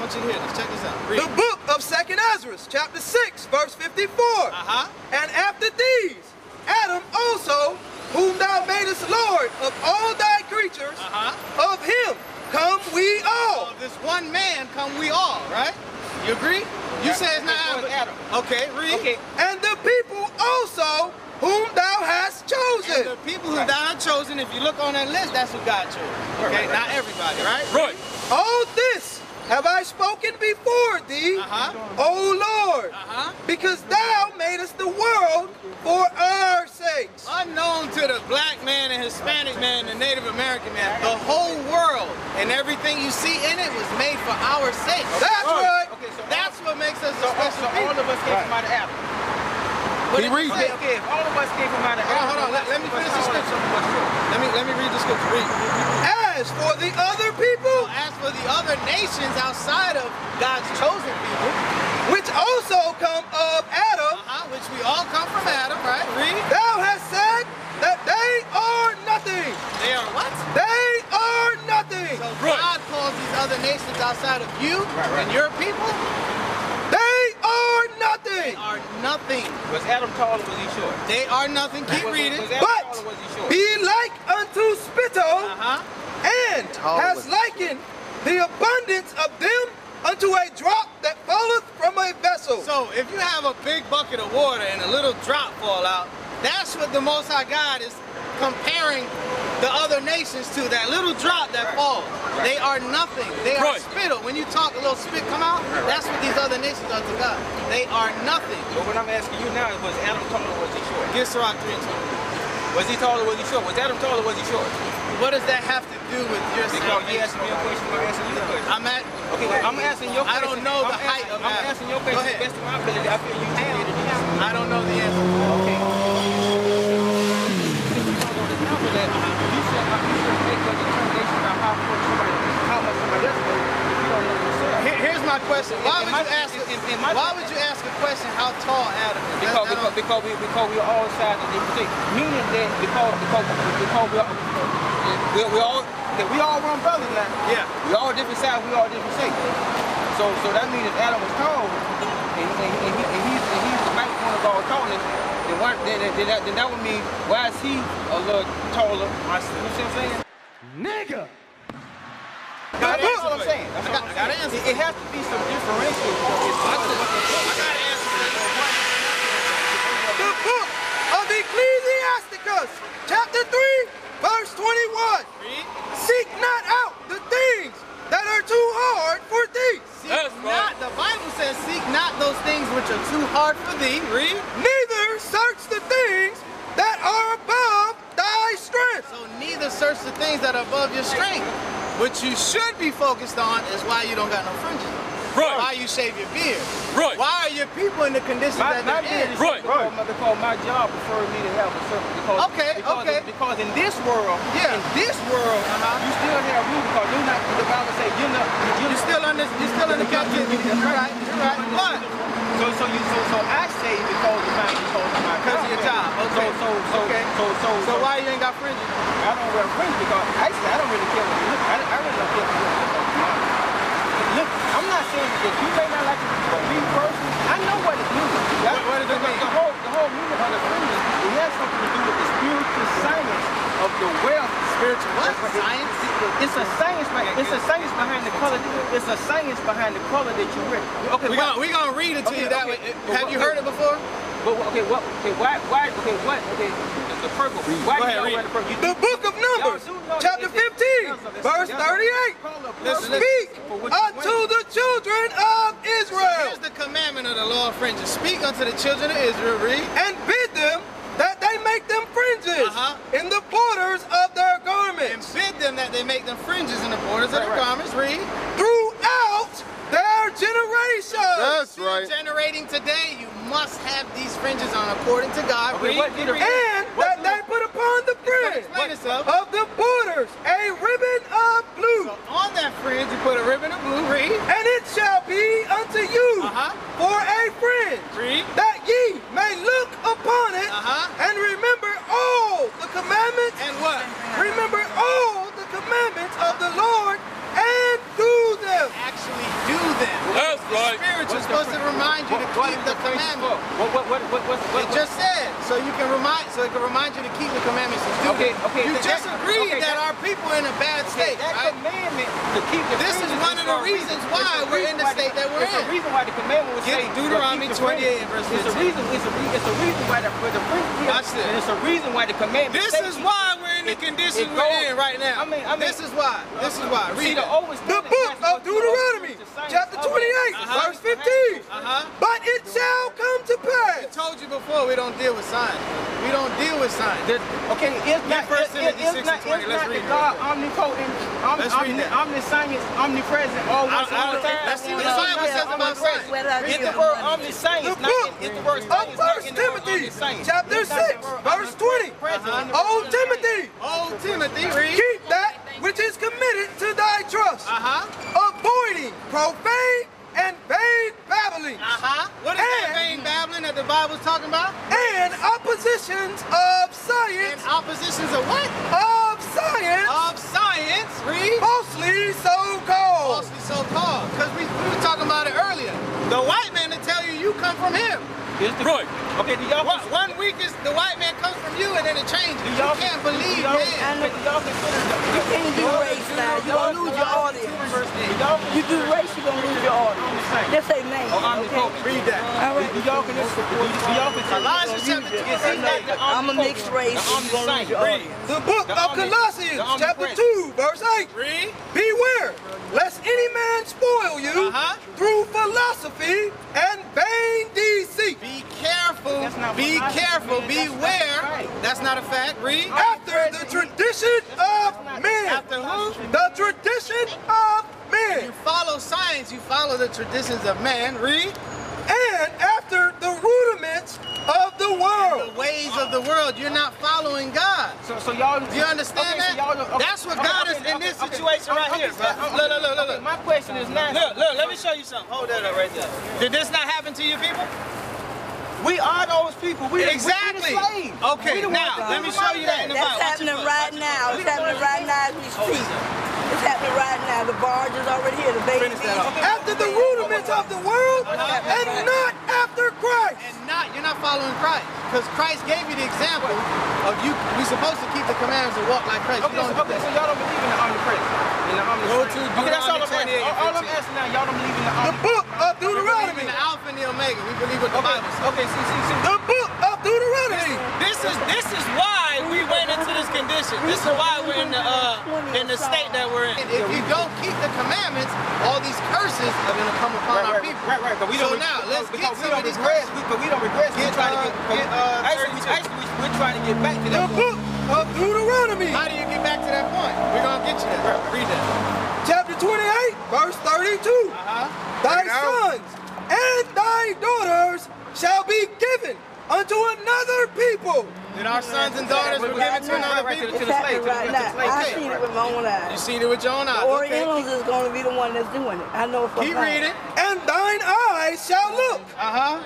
want you to hear this. Check this out. Read. The book of 2nd Ezra, chapter 6, verse 54. And after these, Adam also, whom thou madest Lord of all thy creatures, of him come we all. Of this one man come we all, right? You agree? You say it's not Adam. Okay, read. Okay. And the people also whom thou hast chosen. And the people whom thou hast chosen, if you look on that list, that's who God chose. Okay, not everybody, right? Right. All this have I spoken before thee, O Lord, because thou madest the world for our sakes. Unknown to the black man and Hispanic man and Native American man, the whole world and everything you see in it was made for our sakes. That's right. Okay, so that's what makes us a special people. All of us came from out of Adam. What did you say? Okay, if all of us came from out of Adam. Hold on, let me finish the scripture. Let me read the scripture. Read. As for the other people, as for the other nations outside of God's chosen people, which also come of Adam, which we all come from Adam, right? Read. Thou hast said that they are nothing. They are what? They are nothing. So God calls these other nations outside of you and your people. They are nothing. They are nothing. Was Adam tall or was he short? They are nothing. Keep reading. But be like unto spittle, and has likened the abundance of them unto a drop that falleth from a vessel. So if you have a big bucket of water and a little drop fall out, that's what the Most High God is comparing the other nations to, that little drop that falls. They are nothing. They are spittle. When you talk, a little spit come out, that's what these other nations are to God. They are nothing. But what I'm asking you now is, was Adam tall or was he short? Get Sirach 3:20. Was he tall or was he short? Was Adam tall or was he short? What does that have to do with your Because you asking me a question, I'm asking you a question. I'm asking your question. I don't know the height of Adam. I'm asking your question to the best of my ability. I feel you have it. I don't know the answer. Okay. Since you don't know the answer to that, you should make a determination about how much somebody else knows if you don't know yourself. Here's my question. Why would you ask a question how tall Adam is? Because we are all sides of different things. Meaning that because we all run brothers now. Yeah. We all different sides, we all different shapes. So that means if Adam was tall and he's the right one of our tallness, then that would mean why is he a little taller? You see what I'm saying? Nigga! That's what I'm saying. I got to answer. It has to be some differential. I got to answer. The book of Ecclesiasticus, chapter 3, verse 21. Read. Seek not out the things that are too hard for thee. The Bible says, seek not those things which are too hard for thee. Read. Neither search the things that are above thy strength. So neither search the things that are above your strength. What you should be focused on is why you don't got no fringes on. Right. Why you shave your beard. Right. Why are your people in the condition that they're in? Right. Because my job preferred me to have a certain. Because in this world, you still have rules. Because the Bible says you're still under captivity. You're right. But so I say because of your job. Okay. So why you ain't got fringes? I don't wear fringes because actually I don't really care what you look. I really don't care what you look. Look, I'm not saying that you may not like it, but me personally, I know what it means. What does it mean? The whole meaning of the fringes, it has something to do with the spiritual science of the wealth. Spiritual what? Science? It's a science behind the color. It's a science behind the color that you wear. Okay, we're gonna read it to you that way. Have you heard it before? The purple. Why do you wear the purple? The book of Numbers, chapter 15, verse 38. Speak unto the children of Israel. Here's the commandment of the law of fringes. Speak unto the children of Israel, read. And bid them that they make them fringes in the borders of their garments. And bid them that they make them fringes in the borders of their garments, read. Throughout their generations. That's right. Generating today, you must have these fringes on according to God. And that they put upon the fringe of the borders a ribbon of blue. So on that fringe, you put a ribbon of blue, read. And it shall be unto you for a fringe, that ye may look upon it and remember all the commandments. And what? Remember all the commandments of the Lord and do them. Actually do remind you to keep the commandments. It just said, so it can remind you to keep the commandments. You just agreed that our people are in a bad state. That commandment to keep the This is one of the reasons why we're in the state that we're in. It's the reason why the commandment was saying Deuteronomy 28 and verse 15. It's a reason why it's a reason why the commandment. This is why we're in the condition we're in right now. This is why. Read the book of Deuteronomy, chapter 28, verse 15. But it shall come to pass. I told you before, we don't deal with signs. We don't deal with signs. Okay, it's not God omnipotent, omniscient, omnipresent, all once all the time. Let's see what the Bible says about signs. It's the word omniscient. The book of 1 Timothy, chapter 6, verse 20. Old Timothy, read. Keep that which is committed to thy trust, avoiding profane and vain babbling. What is that vain babbling that the Bible's talking about? And oppositions of science. And oppositions of what? Of science. Of science. Read. Falsely so-called. Falsely so-called. Because we were talking about it earlier. The white man will tell you come from him. Right. Okay, do y'all 1 week is the white man comes from you and then it changes. You can't believe You can't do race now. You're going to lose your audience. You do race, you're going to lose your audience. Just say name. Okay? Read that. All right. Elijah chapter 2. I'm a mixed race, you're going to lose your audience. The book of Colossians, chapter 2, verse 8. Read. Beware, lest any man spoil you through philosophy and vain deceit. Be careful. Be careful. Beware. That's not a fact. Read. After the tradition of men. After who? The tradition of men. You follow science. You follow the traditions of man. Read. And after the rudiments of the world. The ways of the world. You're not following God. So y'all, do you understand that? That's what God is in this situation right here, bro. Look. My question is now. Look, let me show you something. Hold that up right there. Did this not happen to you people? We are those people. Exactly. Okay, now, let me show you that in the Bible. That's happening right now. It's happening right now as we speak. It's happening right now. The barge is already here. The baby. After the rudiments of the world and not after Christ. And you're not following Christ. Because Christ gave you the example of we're supposed to keep the commandments and walk like Christ. Okay, so y'all don't believe in the omnipresent. Go to Deuteronomy 28. All I'm asking now, y'all don't believe in the omnipresent. The book of Deuteronomy. We believe in the Alpha and the Omega. We believe what the Bible says. Okay, see. The book of Deuteronomy. This is why we went into this condition. This is why we're in the state that we're in. If you don't keep the commandments, all these curses are going to come upon our people. Right. But we don't. So now let's get some of these curses. But we don't regress. We're trying to get. We're trying to get back to that. The book of Deuteronomy. How do you get back to that point? We're going to get you there. Read that. Chapter 28, verse 32. Thy sons and thy daughters shall be given unto another people. That our sons and daughters were given to another people. It's happening right now. I seen it with my own eyes. You seen it with your own eyes. The Orientals is going to be the one that's doing it. I know for a fact. Keep reading. And thine eyes shall look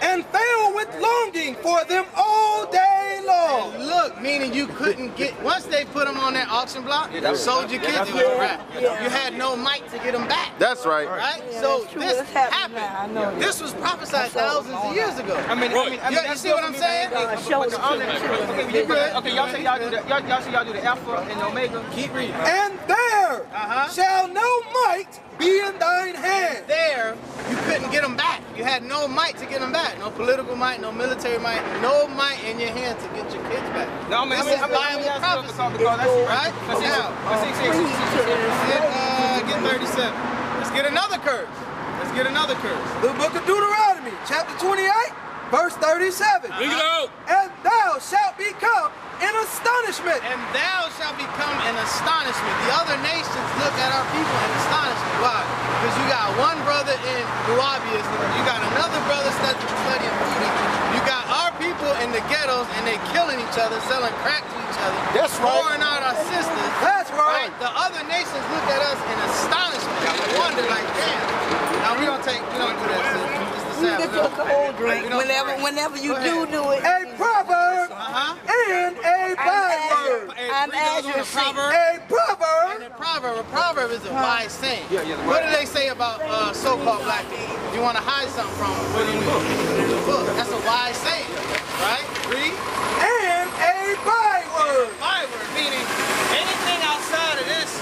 and fail with longing for them all day long. And look, meaning you couldn't get, once they put them on that auction block, sold your kids, it was a wrap. You had no might to get them back. That's right. Right? Yeah, So this happened. I know This was prophesied thousands of years ago. You see what I'm saying? Okay, y'all say y'all do the Alpha and Omega. Keep reading. And there shall no might be in thine hand. There, you couldn't get them back. You had no might to get them back. No political might, no military might, no might in your hand to get your kids back. No, this is Bible prophecy. Right? Now, get 37. Let's get another curse. The book of Deuteronomy, chapter 28, verse 37. And thou shalt become an astonishment. And thou shalt become an astonishment. The other nations look at our people in astonishment. Why? Because you got one brother in Wahhabism, you got another brother studying Buddha, you got our people in the ghettos and they killing each other, selling crack to each other. That's right. Pouring out our sisters. That's right. The other nations look at us in astonishment. They wonder like, damn. Now we don't do that. You get your cold drink whenever you do it. A proverb and a byword. I'm as you see. A proverb proverb. A proverb is a wise saying. What do they say about so-called black people? If you want to hide something from them, put it in the book. That's a wise saying, right? Read. And a byword. Byword, meaning anything outside of this.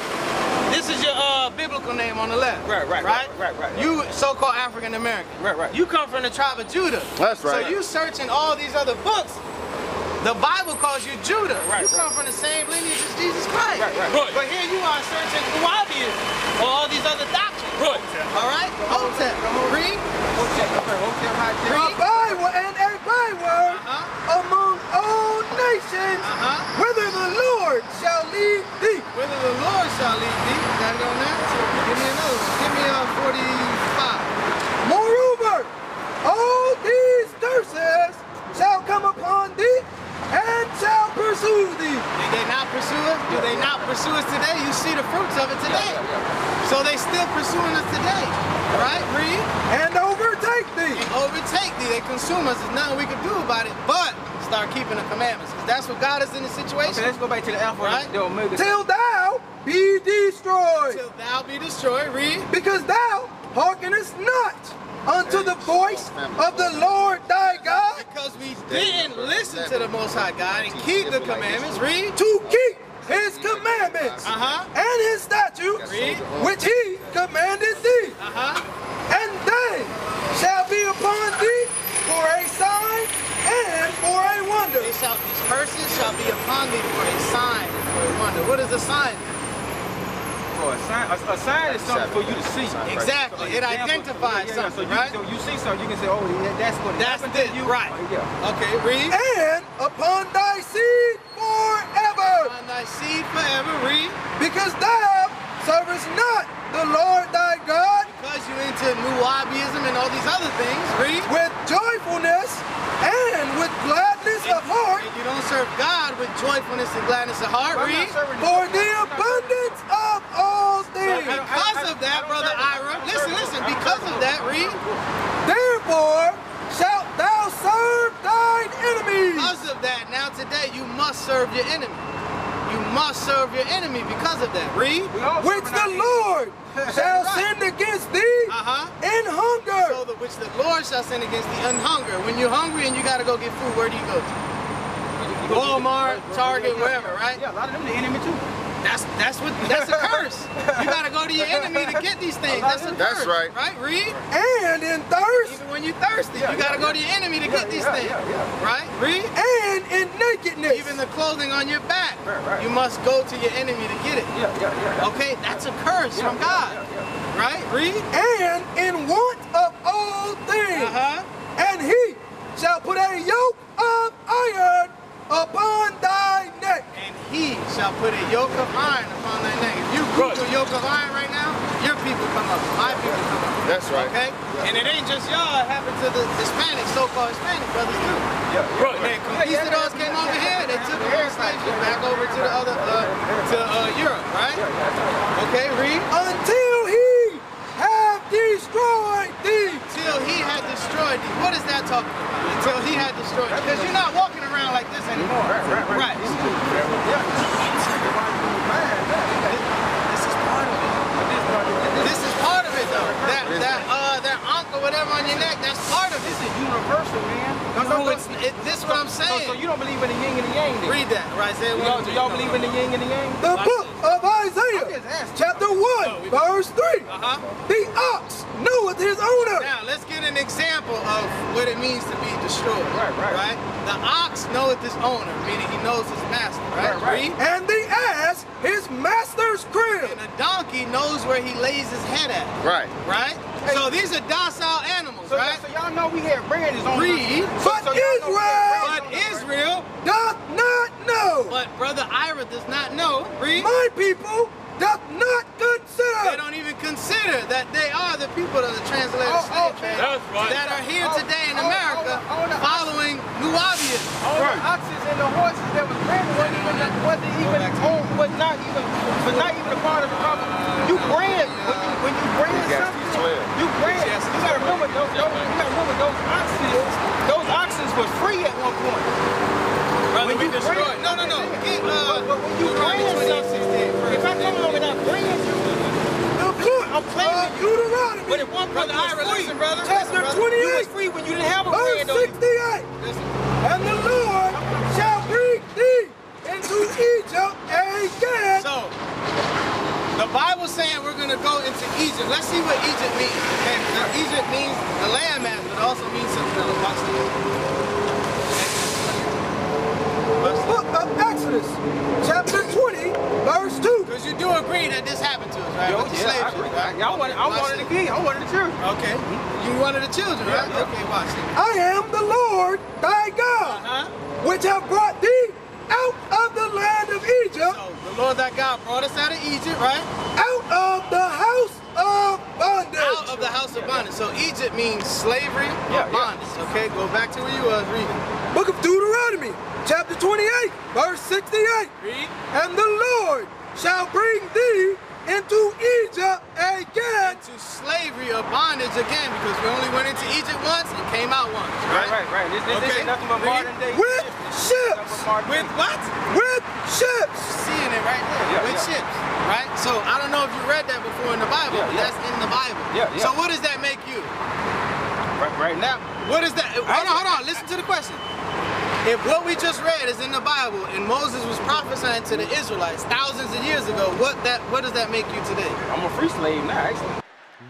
This is your biblical name on the left. Right. You so-called African American. You come from the tribe of Judah. That's right. So you searching all these other books. The Bible calls you Judah. You come from the same lineage as Jesus Christ. But here you are searching Nubians or all these other doctrines. All right? Hotep. Read. A byword and a byword among all nations, whither the Lord shall lead thee. Whither the Lord shall lead thee. Got it on there? Give me another one. Give me 45. Moreover, all these curses shall come upon thee and shall pursue thee. Did they not pursue us? Do they not pursue us today? You see the fruits of it today. So they still pursuing us today. Right? Read. And overtake thee. And overtake thee. They consume us. There's nothing we can do about it but start keeping the commandments. Because that's what God is in the situation. Okay, let's go back to the Alpha and the Omega. Till thou be destroyed. Till thou be destroyed. Read. Because thou hearkenest not unto the voice of the Lord thy God. Because we didn't listen to the Most High God and keep the commandments. Read. To keep his commandments and his statutes, which he commanded thee. And they shall be upon thee for a sign and for a wonder. These curses shall be upon thee for a sign and for a wonder. What is a sign? A sign is something for you to see. Exactly. It identifies something, right? So you see something, you can say, oh, that's what that's it. Right. Okay, read. And upon thy seed forever. Upon thy seed forever. Read. Because thou servest not the Lord thy God. Because you into Nubianism and all these other things. Read. With joyfulness and with gladness of heart. And you don't serve God with joyfulness and gladness of heart. Read. For the abundance of all things. Because of that, Brother Ira, listen, because of that, read. Therefore shalt thou serve thine enemies. Because of that, now today you must serve your enemy. You must serve your enemy because of that. Read. Which the Lord shall send against thee in hunger. So which the Lord shall send against thee in hunger. When you're hungry and you got to go get food, where do you go to? Walmart, Target, wherever, right? Yeah, a lot of them the enemy too. That's a curse. You gotta go to your enemy to get these things. That's a curse. That's right. Right? Read. And in thirst. Even when you're thirsty, you gotta go to your enemy to get these things. Right? Read. And in nakedness. Even the clothing on your back. You must go to your enemy to get it. Okay? That's a curse from God. Right? Read. And in want of all things. And he shall put a yoke of iron upon thy neck. And he shall put a yoke of iron upon thy neck. If you Google yoke of iron right now, your people come up. My people come up. That's right. Okay? And it ain't just y'all. It happened to the Hispanic, so-called Hispanic brothers too. When the conquistadors came over here, they took the slaves back over to the other, to Europe, right? Okay, read. Until he have destroyed thee. Until he had destroyed thee. What is that talking about? Until he had destroyed thee. Because you're not walking around like this anymore. Right. This is part of it. This is part of it, though. That ankh or whatever on your neck, that's part of it. This is universal, man. No, this is what I'm saying. So you don't believe in the yin and the yang then? Read that, right? Y'all believe in the yin and the yang? The book of Isaiah, chapter 1, verse 3. The ox knoweth his owner. Now, let's get an example of what it means to be destroyed. Right? The ox knoweth his owner, meaning he knows his master, right? Read. And the ass his master's crib. And a donkey knows where he lays his head at. Right. So these are docile animals, right? So y'all know we had branches on. Read. But Israel doth not know. But Brother Ira does not know. Read. My people doth not consider. They don't even consider that they are the people of the translated slave trade that are here today in America following Nubians. All the oxes and the horses that was branded was not even a part of the problem. You brand when you brand something, you brand. You gotta remember those oxes was free at one point. Brother, we destroyed. No. When you brand something, if I come along and I brand brother Ira, listen, brother. Chapter 28. You was free when you didn't have a Verse friend, 68. And the Lord shall bring thee into Egypt again. So, the Bible's saying we're going to go into Egypt. Let's see what Egypt means. Okay? Because Egypt means the landmass, but it also means something else. Watch this. Book of Exodus, chapter 20, verse 2. Because you do agree that this happened to us, right? With the slave ship, right? Yeah, I'm one of the kids. I'm one of the children. Okay. You one of the children, right? Yeah. Okay, watch it. I am the Lord thy God, which have brought thee out of the land of Egypt, So, the Lord thy God brought us out of Egypt, right? out of the house of bondage. Out of the house of bondage. So, Egypt means slavery or bondage. Okay, go back to where you was reading. Book of Deuteronomy, chapter 28, verse 68. Read. And the Lord shall bring thee into Egypt again. Into slavery or bondage again, because we only went into Egypt once and came out once, right? Right. This Okay. ain't nothing but Read. modern day. With ships. With what? With ships. Seeing it right there. Yeah, with yeah. ships, right? So I don't know if you read that before in the Bible. Yeah, But yeah. that's in the Bible. Yeah. So what does that make you? Right now. What is that? Hold on. Listen to the question. If what we just read is in the Bible and Moses was prophesying to the Israelites thousands of years ago, what does that make you today? I'm a free slave now, actually.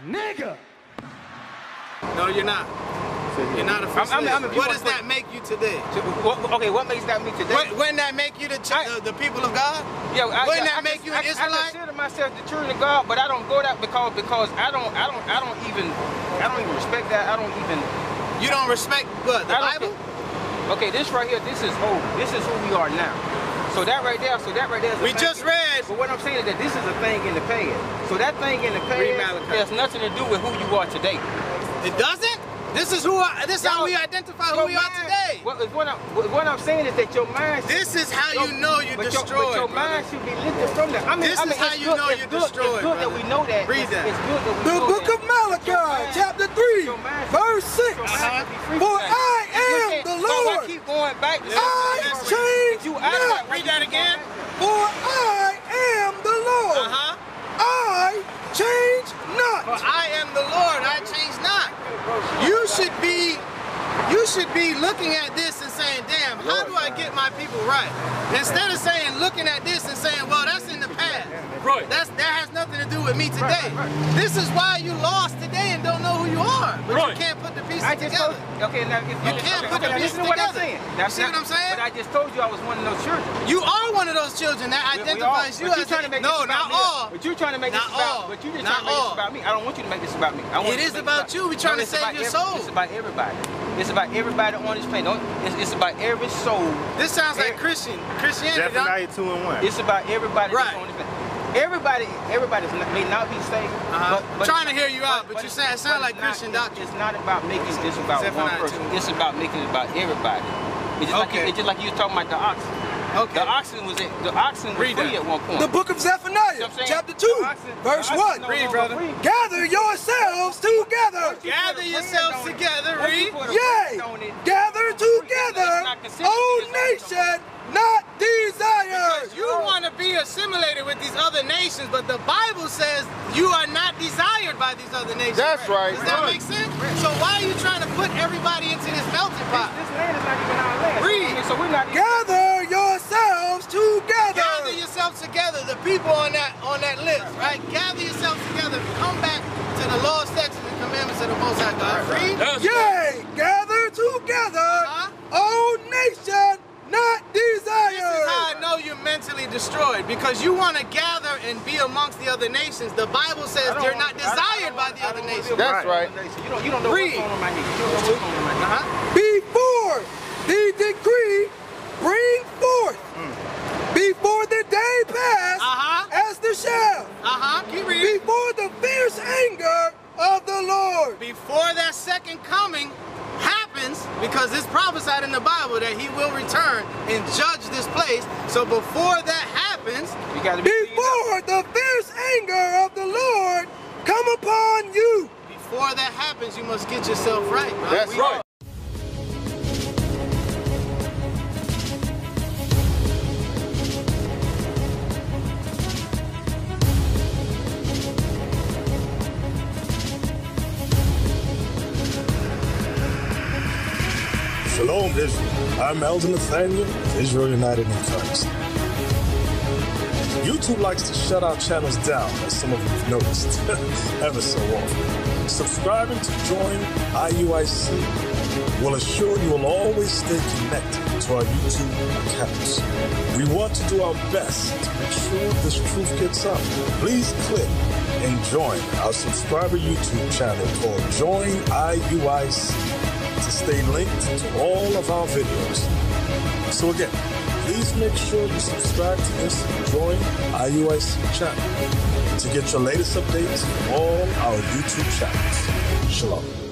Nigga. No, you're not. You're not a free slave. What does that make you today? Okay, what makes that me today? Wouldn't that make you the people of God? Yeah, Wouldn't that make you an I Israelite? consider myself the children of God, but I don't go that because I don't even respect that. I don't even. You don't respect what? The Bible? Okay, this right here, this is who we are now. So that right there, is We just read. But what I'm saying is that this is a thing in the past. So that thing in the past has nothing to do with who you are today. It doesn't? This is how we identify who we are today. What I'm saying is that your mind. This is how you know you're destroyed. But your mind should be lifted from that. This is how you know you're destroyed. It's good that we know that. Read that. It's good that we The know book that. of Malachi, chapter 3, verse 6. For I am the Lord. I keep going back. I change not. Read that again. For I am the Lord. I change not. For I am the Lord, I change not. You should be looking at this and saying, damn, how do I get my people right? Instead of saying, looking at this and saying, well, that's in the past. Right. That has nothing to do with me today. This is why you lost today and don't know who you are. But you can't put the pieces together. Okay, now You can't put the pieces listen to what I'm together. saying. You see what I'm saying? But I just told you I was one of those children. You are one of those children that identifies you as no, not all. But you're trying to make this about. But you just trying to make this about me. I don't want you to make this about me. It is about you. We're trying to save your soul. It's about everybody. It's about everybody on this planet. It's about every soul. This sounds like Christianity. Zephaniah 2 and 1. It's about everybody that's on this planet. Everybody may not be saved. But I'm trying to hear you out, but you sound like Christian doctrine. It's not about making this about one person. It's about making it about everybody. It's just like you were talking about the oxen. Okay. The oxen was free at one point. The book of Zephaniah, chapter 2, verse 1. Read, brother. Gather yourselves together. Gather yourselves together, read. Yea, gather together, O nation, not desires. You want to be assimilated with these other nations, but the Bible says you are not desired by these other nations. That's right. Does that make sense? So why are you trying to put everybody into this melting pot? This land is not even our land. Read. So we're not. Gather yourselves together. Gather yourselves together, the people on that list, right? Gather yourselves together. Come back to the law, statutes, and commandments of the Most High God. Read. Yea, gather together, O nation, not desires. This is how I know you're mentally destroyed, because you want to gather and be amongst the other nations. The Bible says you're not desired by the other nations. That's right. You don't know what's going on right here. You don't know what's going on right here. Before the decree bring forth, before the day pass, as the shaft, Keep reading. before the fierce anger of the Lord. Before that second coming happens, because it's prophesied in the Bible that he will return and judge this place. So before that happens, You gotta be Before the fierce anger of the Lord come upon you. before that happens, you must get yourself right. Bro. That's right. Shalom, Israel. I'm Elder Nathaniel, Israel United in Christ. YouTube likes to shut our channels down, as some of you have noticed, ever so often. Subscribing to join IUIC will assure you will always stay connected to our YouTube accounts. We want to do our best to make sure this truth gets out. Please click and join our subscriber YouTube channel called Join IUIC to stay linked to all of our videos. So again, please make sure you subscribe to this Join IUIC channel to get your latest updates from all our YouTube channels. Shalom.